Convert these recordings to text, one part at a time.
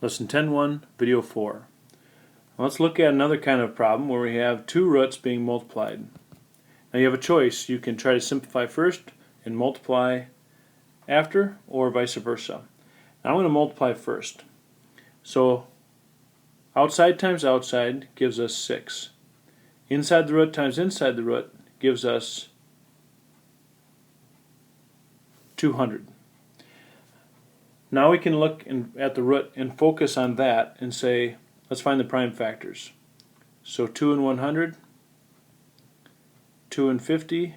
Lesson 10.1, Video 4. Now let's look at another kind of problem where we have two roots being multiplied. Now you have a choice. You can try to simplify first and multiply after, or vice versa. Now I'm going to multiply first. So outside times outside gives us 6. Inside the root times inside the root gives us 200. Now we can look at the root and focus on that and say, let's find the prime factors. So 2 and 100, 2 and 50,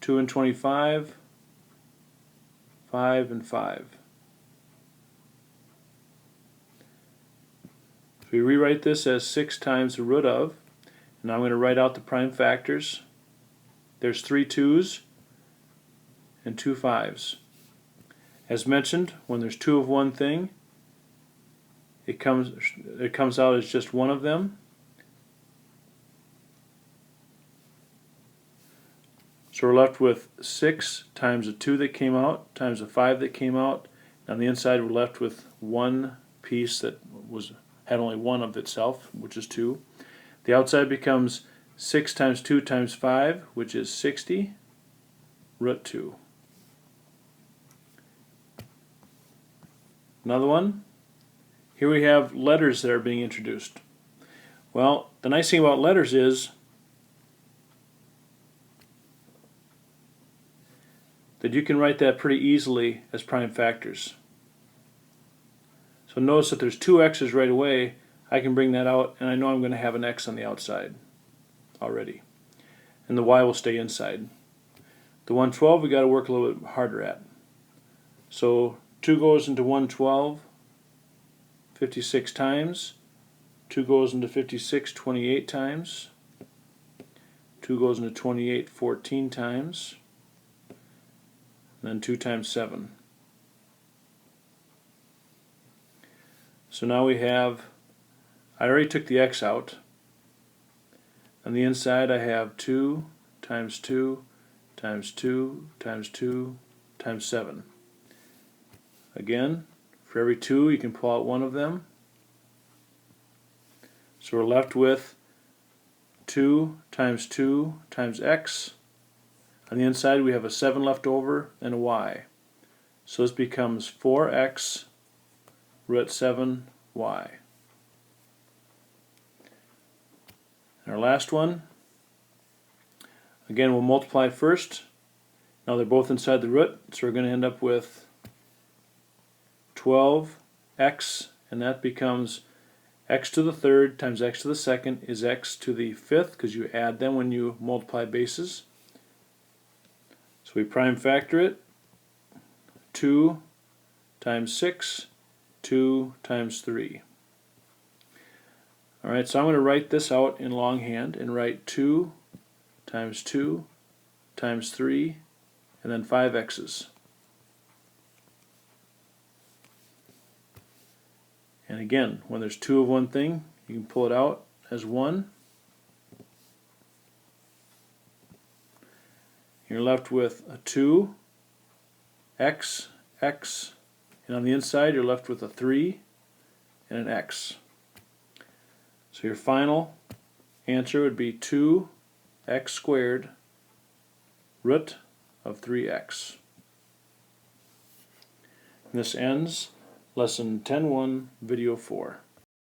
2 and 25, 5 and 5. So we rewrite this as 6 times the root of, and I'm going to write out the prime factors. There's 3 2's and 2 5's. As mentioned, when there's 2 of one thing, it comes out as just one of them. So we're left with 6 times the 2 that came out times the 5 that came out. On the inside we're left with one piece that had only one of itself, which is 2. The outside becomes 6 times 2 times 5, which is 60, root 2. Another one. Here we have letters that are being introduced. Well, the nice thing about letters is that you can write that pretty easily as prime factors. So notice that there's 2 x's right away. I can bring that out, and I know I'm going to have an x on the outside already. And the y will stay inside. The 112 we got to work a little bit harder at. So 2 goes into 112 56 times. 2 goes into 56 28 times. 2 goes into 28 14 times. And then 2 times 7. So now we have, I already took the x out. On the inside I have 2 times 2 times 2 times 2 times 7. Again, for every 2 you can pull out one of them. So we're left with 2 times x. On the inside we have a 7 left over and a y. So this becomes 4x root 7y. And our last one, again we'll multiply first. Now they're both inside the root, so we're going to end up with 12x, and that becomes x to the third times x to the second is x to the fifth, because you add them when you multiply bases. So we prime factor it. 2 times 6, 2 times 3. Alright, so I'm going to write this out in longhand and write 2 times 2 times 3 and then 5 x's. And again, when there's 2 of one thing, you can pull it out as 1. You're left with a 2, x, x, and on the inside you're left with a 3 and an x. So your final answer would be 2x squared root of 3x. And this ends Lesson 10.1, Video 4.